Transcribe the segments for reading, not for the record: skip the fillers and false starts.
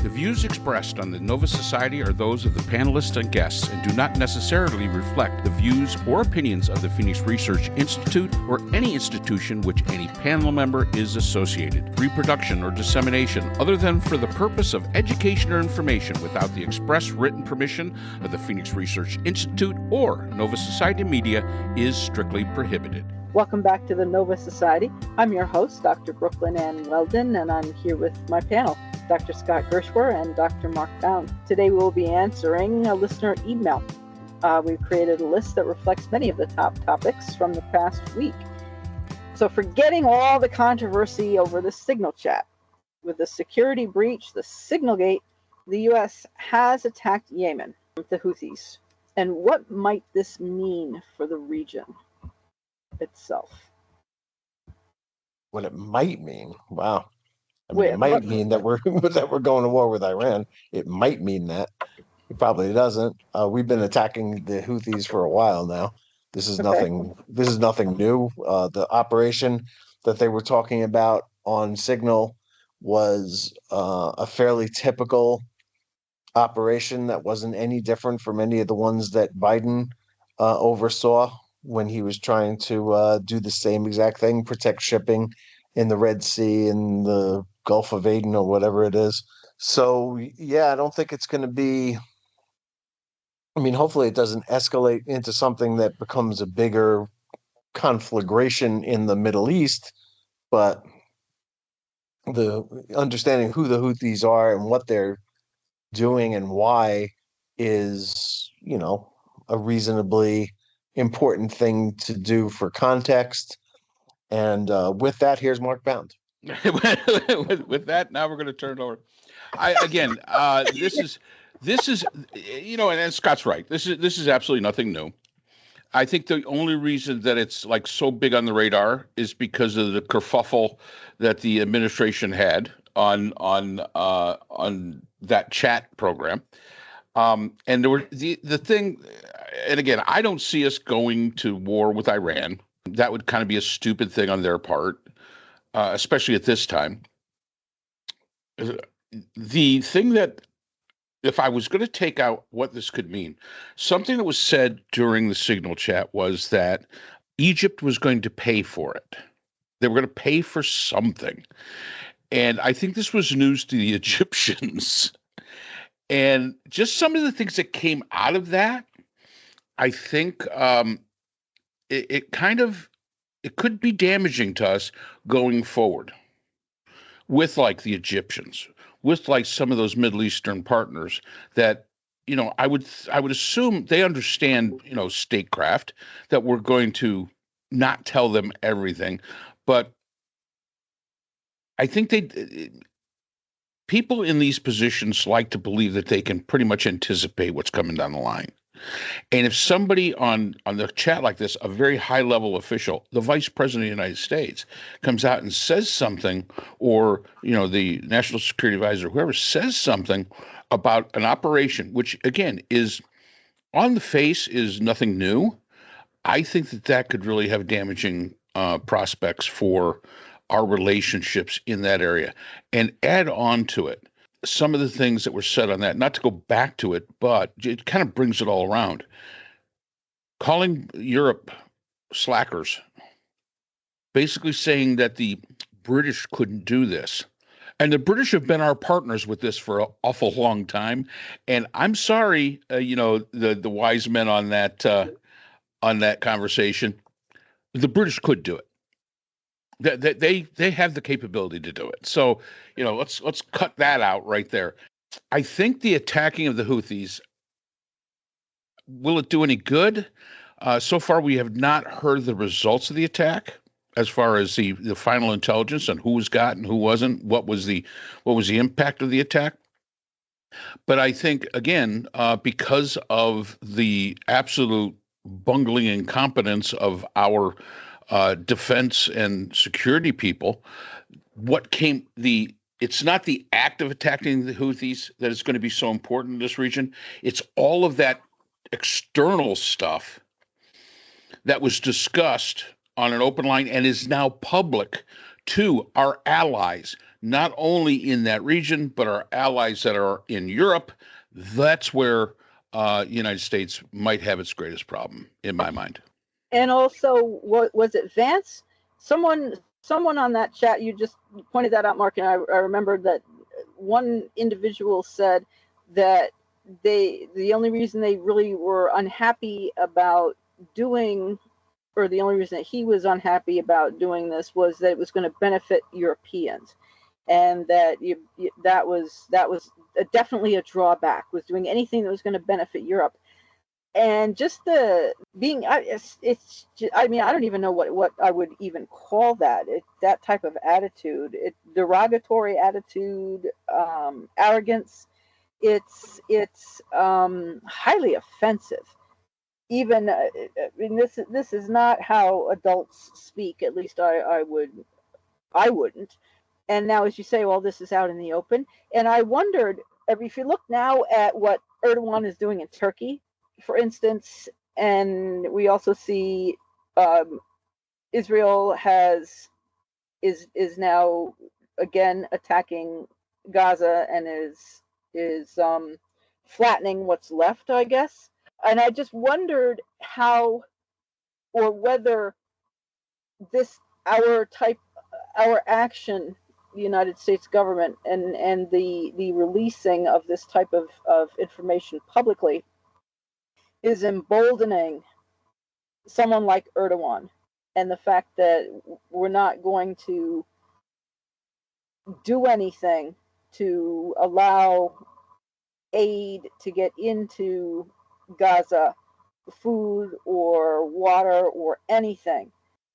The views expressed on the Nova Society are those of the panelists and guests and do not necessarily reflect the views or opinions of the Phoenix Research Institute or any institution which any panel member is associated. Reproduction or dissemination, other than for the purpose of education or information without the express written permission of the Phoenix Research Institute or Nova Society Media, is strictly prohibited. Welcome back to the Nova Society. I'm your host, Dr. Brooklyn Ann Weldon, and I'm here with my panel, Dr. Scott Gershwer and Dr. Mark Bound. Today we will be answering a listener email. We've created a list that reflects many of the top topics from the past week. So forgetting all the controversy over the signal chat, with the security breach, the signal gate, the U.S. has attacked Yemen with the Houthis. And what might this mean for the region itself? What it might mean? Wow. I mean, it might mean that we're going to war with Iran. It might mean that. It probably doesn't. We've been attacking the Houthis for a while now. This is nothing. This is nothing new. The operation that they were talking about on Signal was a fairly typical operation that wasn't any different from any of the ones that Biden oversaw when he was trying to do the same exact thing, protect shipping in the Red Sea and the Gulf of Aden or whatever it is. So, yeah, I don't think it's going to be, I mean, hopefully it doesn't escalate into something that becomes a bigger conflagration in the Middle East, but the understanding who the Houthis are and what they're doing and why is, you know, a reasonably important thing to do for context. And with that, here's Mark Bound. with that, now we're going to turn it over. This is, you know, and Scott's right. This is absolutely nothing new. I think the only reason that it's like so big on the radar is because of the kerfuffle that the administration had on that chat program. And there were the thing, and again, I don't see us going to war with Iran. That would kind of be a stupid thing on their part, especially at this time. The thing that, if I was going to take out what this could mean, something that was said during the Signal chat was that Egypt was going to pay for it. They were going to pay for something. And I think this was news to the Egyptians. And just some of the things that came out of that, I think it could be damaging to us going forward with like the Egyptians, with like some of those Middle Eastern partners that, you know, I would assume they understand, you know, statecraft, that we're going to not tell them everything. But I think people in these positions like to believe that they can pretty much anticipate what's coming down the line. And if somebody on the chat like this, a very high-level official, the Vice President of the United States, comes out and says something, or, you know, the National Security Advisor, whoever says something about an operation, which, again, is on the face is nothing new, I think that could really have damaging prospects for our relationships in that area. And add on to it some of the things that were said on that, not to go back to it, but it kind of brings it all around. Calling Europe slackers, basically saying that the British couldn't do this. And the British have been our partners with this for an awful long time. And I'm sorry, you know, the wise men on that conversation, the British could do it. They have the capability to do it. So, you know, let's cut that out right there. I think the attacking of the Houthis, will it do any good? So far, we have not heard the results of the attack as far as the final intelligence on who was got and who wasn't. What was the impact of the attack? But I think, again, because of the absolute bungling incompetence of our defense and security people, it's not the act of attacking the Houthis that is going to be so important in this region. It's all of that external stuff that was discussed on an open line and is now public to our allies, not only in that region, but our allies that are in Europe. That's where United States might have its greatest problem, in my mind. And also, what was it, Vance? Someone on that chat, you just pointed that out, Mark, and I remembered that one individual said that the only reason they really were unhappy about doing, or the only reason that he was unhappy about doing this, was that it was going to benefit Europeans, and that that was definitely a drawback, was doing anything that was going to benefit Europe. And just the being, it's I mean, I don't even know what I would even call that. That type of attitude, derogatory attitude, arrogance. It's highly offensive. Even I mean, this is not how adults speak. At least I wouldn't. And now, as you say, well, this is out in the open. And I wondered, if you look now at what Erdogan is doing in Turkey, for instance, and we also see Israel is now again attacking Gaza and is flattening what's left, I guess. And I just wondered how, or whether our action, the United States government, and the releasing of this type of information publicly, is emboldening someone like Erdogan, and the fact that we're not going to do anything to allow aid to get into Gaza, food or water or anything.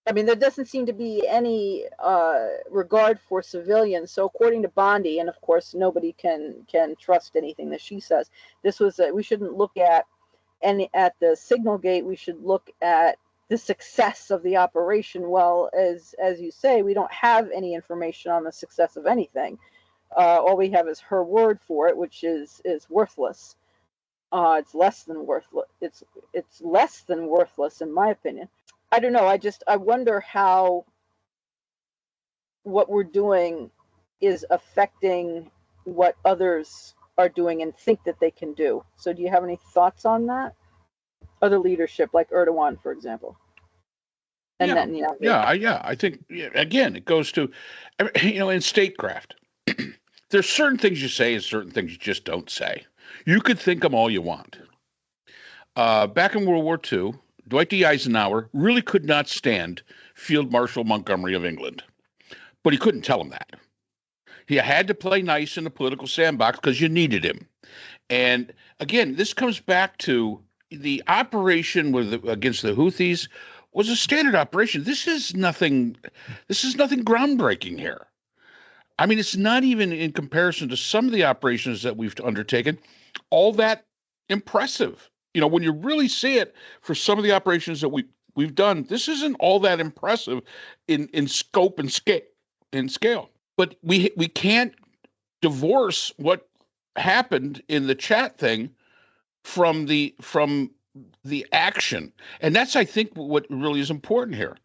I mean, there doesn't seem to be any regard for civilians. So according to Bondi, and of course nobody can trust anything that she says, this was we shouldn't look at the signal gate. We should look at the success of the operation. Well, as you say, we don't have any information on the success of anything. All we have is her word for it, which is worthless. It's less than worthless. It's less than worthless, in my opinion. I don't know. I wonder how what we're doing is affecting what others are doing and think that they can do. So do you have any thoughts on that? Other leadership, like Erdogan, for example. And I think, again, it goes to, in statecraft, there's certain things you say and certain things you just don't say. You could think them all you want. Back in World War II, Dwight D. Eisenhower really could not stand Field Marshal Montgomery of England, but he couldn't tell him that. He had to play nice in the political sandbox because you needed him. And again, this comes back to the operation against the Houthis was a standard operation. This is nothing groundbreaking here. I mean, it's not even in comparison to some of the operations that we've undertaken, all that impressive. When you really see it, for some of the operations that we've done, this isn't all that impressive in scope and scale. But we can't divorce what happened in the chat thing from the action. And that's, I think, what really is important here.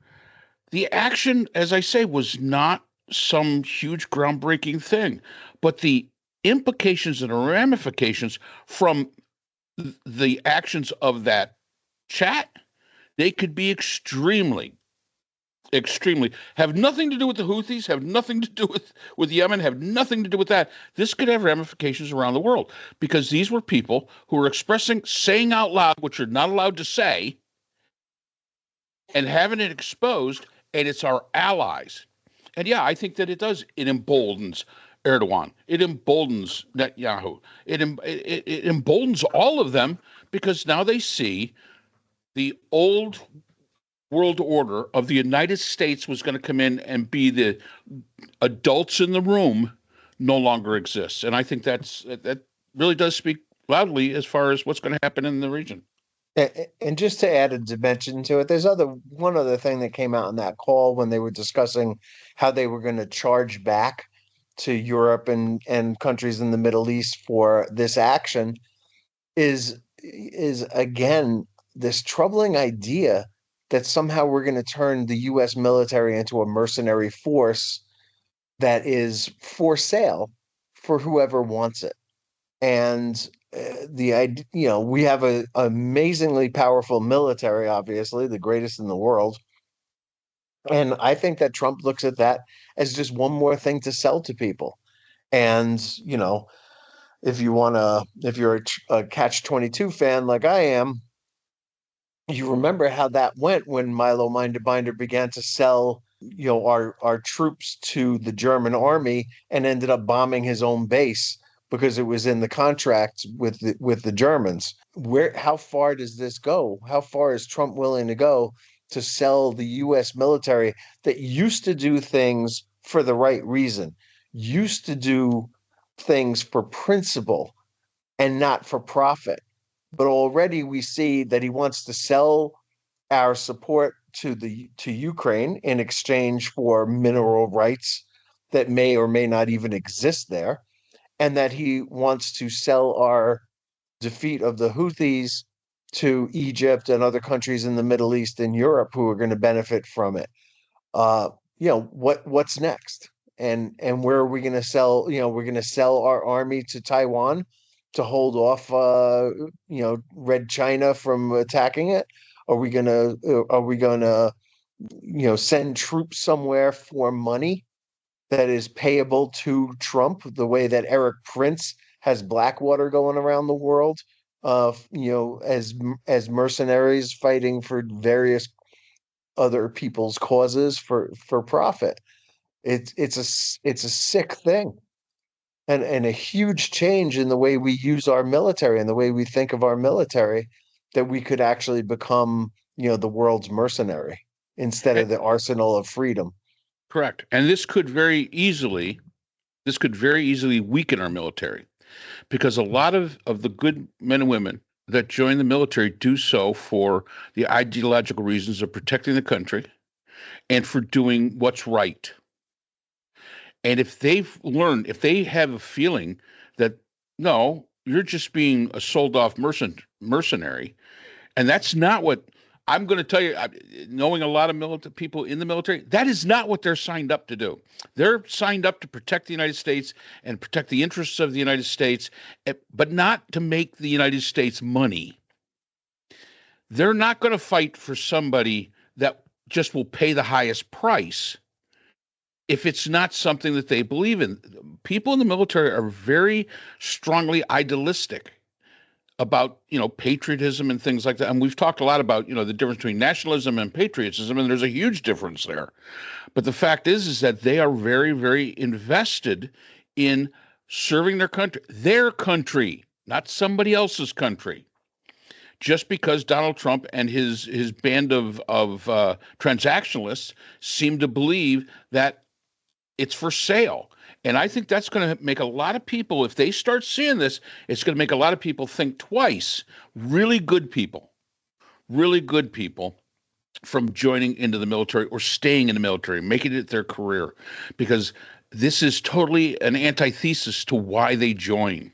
The action, as I say, was not some huge groundbreaking thing, but the implications and ramifications from the actions of that chat, they could be extremely have nothing to do with the Houthis, have nothing to do with Yemen, have nothing to do with that. This could have ramifications around the world, because these were people who were saying out loud what you're not allowed to say, and having it exposed, and it's our allies. And yeah, I think that it emboldens Erdogan. It emboldens Netanyahu. It emboldens all of them, because now they see the old world order of the United States was going to come in and be the adults in the room no longer exists. And I think that really does speak loudly as far as what's going to happen in the region. And just to add a dimension to it, there's one other thing that came out in that call when they were discussing how they were going to charge back to Europe and countries in the Middle East for this action is again this troubling idea that somehow we're going to turn the U.S. military into a mercenary force that is for sale for whoever wants it. And the idea, we have a amazingly powerful military, obviously the greatest in the world. And I think that Trump looks at that as just one more thing to sell to people. And, if you're a Catch 22 fan like I am, you remember how that went when Milo Binder began to sell, our troops to the German army and ended up bombing his own base because it was in the contract with the Germans. How far does this go? How far is Trump willing to go to sell the US military that used to do things for the right reason, used to do things for principle and not for profit? But already we see that he wants to sell our support to Ukraine in exchange for mineral rights that may or may not even exist there, and that he wants to sell our defeat of the Houthis to Egypt and other countries in the Middle East and Europe who are going to benefit from it. What's next? And where are we going to sell? We're going to sell our army to Taiwan to hold off, Red China from attacking it? Are we gonna send troops somewhere for money that is payable to Trump, the way that Eric Prince has Blackwater going around the world, as mercenaries fighting for various other people's causes for profit? It's a sick thing. And a huge change in the way we use our military and the way we think of our military, that we could actually become, the world's mercenary instead of the arsenal of freedom. Correct. And this could very easily weaken our military, because a lot of the good men and women that join the military do so for the ideological reasons of protecting the country and for doing what's right. And if they have a feeling that, no, you're just being a sold off mercenary, and that's not what I'm going to tell you, knowing a lot of people in the military, that is not what they're signed up to do. They're signed up to protect the United States and protect the interests of the United States, but not to make the United States money. They're not going to fight for somebody that just will pay the highest price if it's not something that they believe in. People in the military are very strongly idealistic about, patriotism and things like that. And we've talked a lot about, the difference between nationalism and patriotism, and there's a huge difference there. But the fact is that they are very, very invested in serving their country, not somebody else's country. Just because Donald Trump and his band of transactionalists seem to believe that it's for sale. And I think that's going to make a lot of people, if they start seeing this, it's going to make a lot of people think twice. Really good people from joining into the military or staying in the military, making it their career, because this is totally an antithesis to why they join.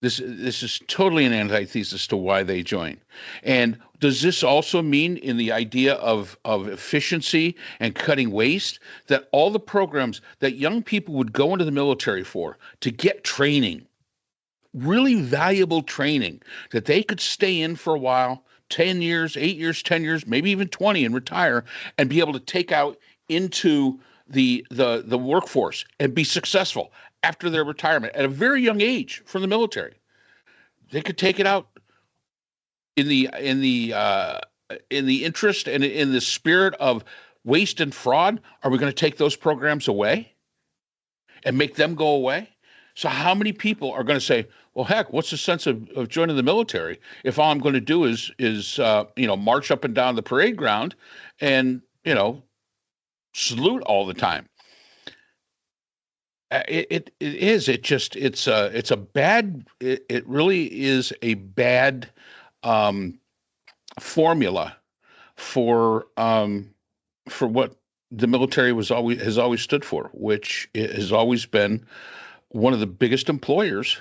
This is totally an antithesis to why they join. And does this also mean, in the idea of efficiency and cutting waste, that all the programs that young people would go into the military for to get training, really valuable training, that they could stay in for a while, 10 years, 8 years, 10 years, maybe even 20, and retire and be able to take out into the workforce and be successful after their retirement at a very young age from the military? They could take it out in the interest and in the spirit of waste and fraud. Are we going to take those programs away and make them go away? So how many people are going to say, well, heck, what's the sense of joining the military if all I'm going to do is march up and down the parade ground and, salute all the time? It really is a bad formula for what the military has always stood for, which has always been one of the biggest employers,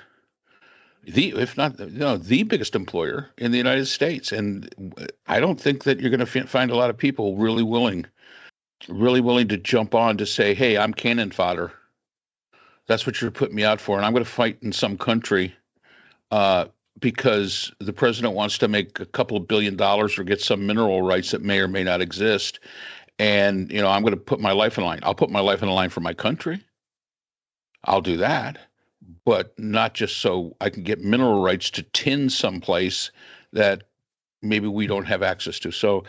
if not the biggest employer in the United States. And I don't think that you're going to find a lot of people really willing really willing to jump on to say, hey, I'm cannon fodder. That's what you're putting me out for. And I'm going to fight in some country because the president wants to make a couple of $1 billion or get some mineral rights that may or may not exist. And, I'm going to put my life in line. I'll put my life in the line for my country. I'll do that, but not just so I can get mineral rights to tin someplace that maybe we don't have access to. So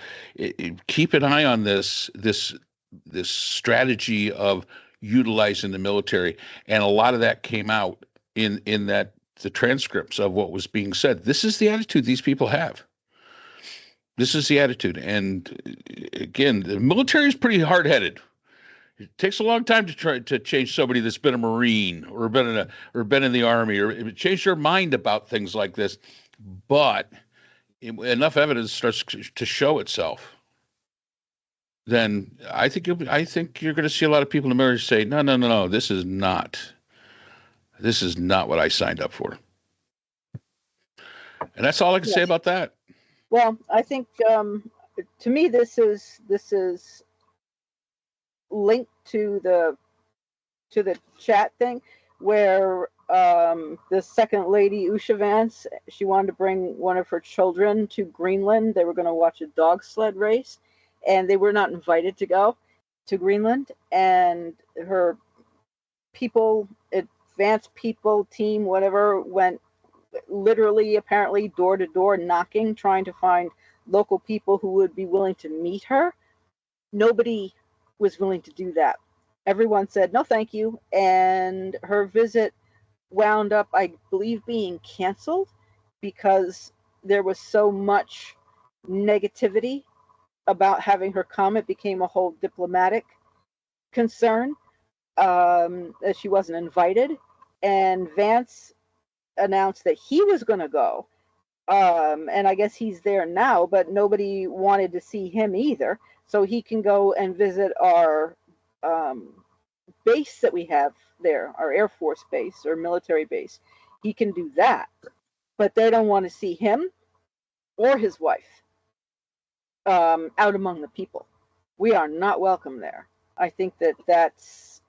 keep an eye on this strategy of utilizing the military, and a lot of that came out in the transcripts of what was being said. This is the attitude these people have. This is the attitude, and again, the military is pretty hard-headed. It takes a long time to try to change somebody that's been a Marine or been in the Army or change their mind about things like this, but enough evidence starts to show itself, then I think you're going to see a lot of people in the military say, no, this is not what I signed up for. And that's all I can say about that. Well, I think to me this is linked to the chat thing where the second lady, Usha Vance, she wanted to bring one of her children to Greenland. They were going to watch a dog sled race, and they were not invited to go to Greenland. And her people, advanced people, team, whatever, went literally, apparently, door to door knocking, trying to find local people who would be willing to meet her. Nobody was willing to do that. Everyone said, no, thank you. And her visit wound up, I believe, being canceled because there was so much negativity about having her come. It became a whole diplomatic concern that she wasn't invited. And Vance announced that he was going to go. And I guess he's there now, but nobody wanted to see him either. So he can go and visit our base that we have there, our Air Force base or military base. He can do that, but they don't want to see him or his wife out among the people. We are not welcome there. I think that's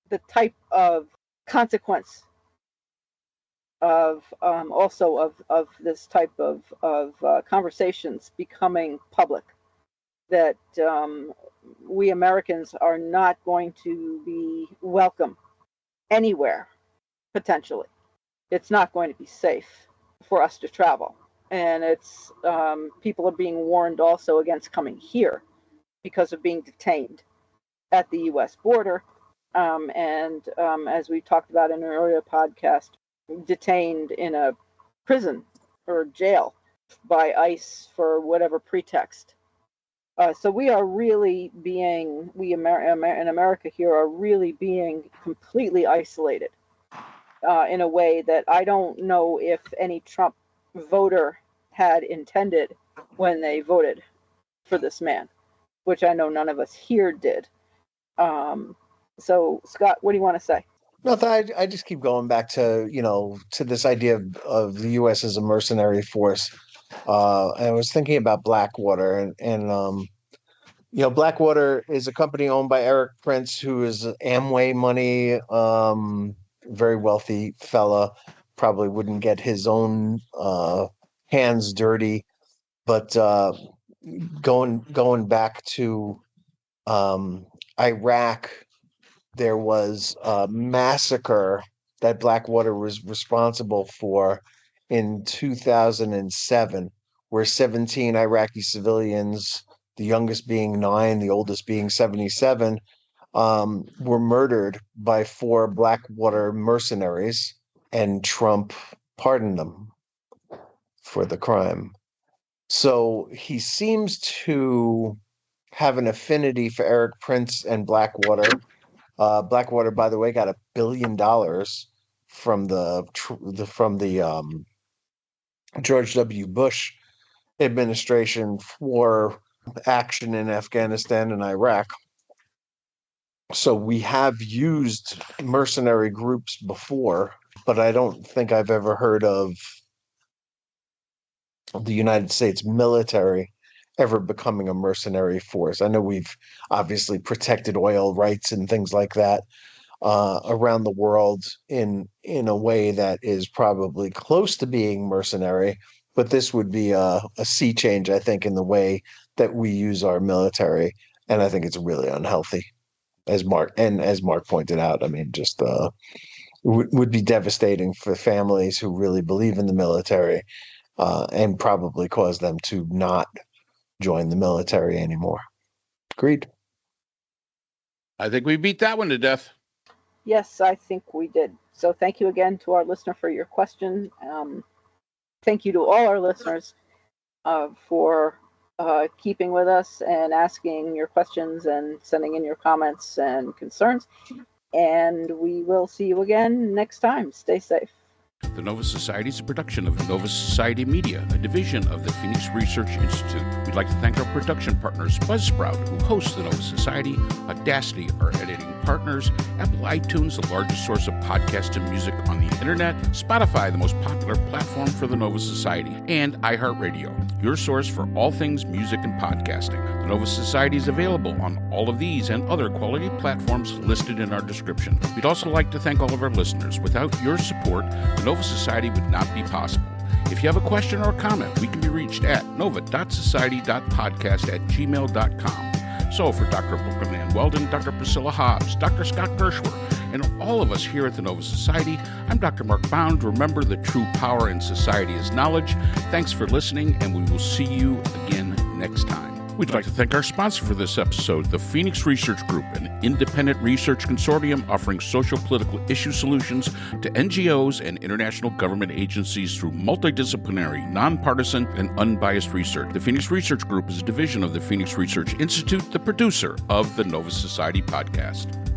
the type of consequence of also of this type of conversations becoming public, that we Americans are not going to be welcome anywhere, potentially. It's not going to be safe for us to travel. And it's people are being warned also against coming here because of being detained at the U.S. border. And as we talked about in an earlier podcast, detained in a prison or jail by ICE for whatever pretext. So we are really being, in America here are really being completely isolated in a way that I don't know if any Trump voter had intended when they voted for this man, which I know none of us here did. So Scott, what do you want to say? No, I just keep going back to, to this idea of the U.S. as a mercenary force. I was thinking about Blackwater, and Blackwater is a company owned by Eric Prince, who is Amway money, very wealthy fella, probably wouldn't get his own hands dirty. But going back to Iraq, there was a massacre that Blackwater was responsible for in 2007, where 17 Iraqi civilians, the youngest being 9, the oldest being 77, were murdered by 4 Blackwater mercenaries, and Trump pardoned them for the crime. So he seems to have an affinity for Eric Prince and Blackwater. Blackwater, by the way, got $1 billion from the George W. Bush administration for action in Afghanistan and Iraq. So we have used mercenary groups before, but I don't think I've ever heard of the United States military ever becoming a mercenary force. I know we've obviously protected oil rights and things like that around the world in a way that is probably close to being mercenary, but this would be a sea change, I think, in the way that we use our military, and I think it's really unhealthy, as Mark pointed out. I mean, just would be devastating for families who really believe in the military, and probably cause them to not join the military anymore. Agreed. I think we beat that one to death. Yes, I think we did. So thank you again to our listener for your question. Thank you to all our listeners for keeping with us and asking your questions and sending in your comments and concerns. And we will see you again next time. Stay safe. The Nova Society is a production of Nova Society Media, a division of the Phoenix Research Institute. We'd like to thank our production partners, Buzzsprout, who hosts the Nova Society, Audacity, our editing partners, Apple iTunes, the largest source of podcasts and music on the internet, Spotify, the most popular platform for the Nova Society, and iHeartRadio, your source for all things music and podcasting. The Nova Society is available on all of these and other quality platforms listed in our description. We'd also like to thank all of our listeners. Without your support, the Nova Society would not be possible. If you have a question or a comment, we can be reached at nova.society.podcast@gmail.com. So for Dr. Brooklyn Ann Weldon, Dr. Priscilla Hobbs, Dr. Scott Gershwer, and all of us here at the Nova Society, I'm Dr. Mark Bound. Remember, the true power in society is knowledge. Thanks for listening, and we will see you again next time. We'd like to thank our sponsor for this episode, the Phoenix Research Group, an independent research consortium offering social-political issue solutions to NGOs and international government agencies through multidisciplinary, nonpartisan, and unbiased research. The Phoenix Research Group is a division of the Phoenix Research Institute, the producer of the Nova Society podcast.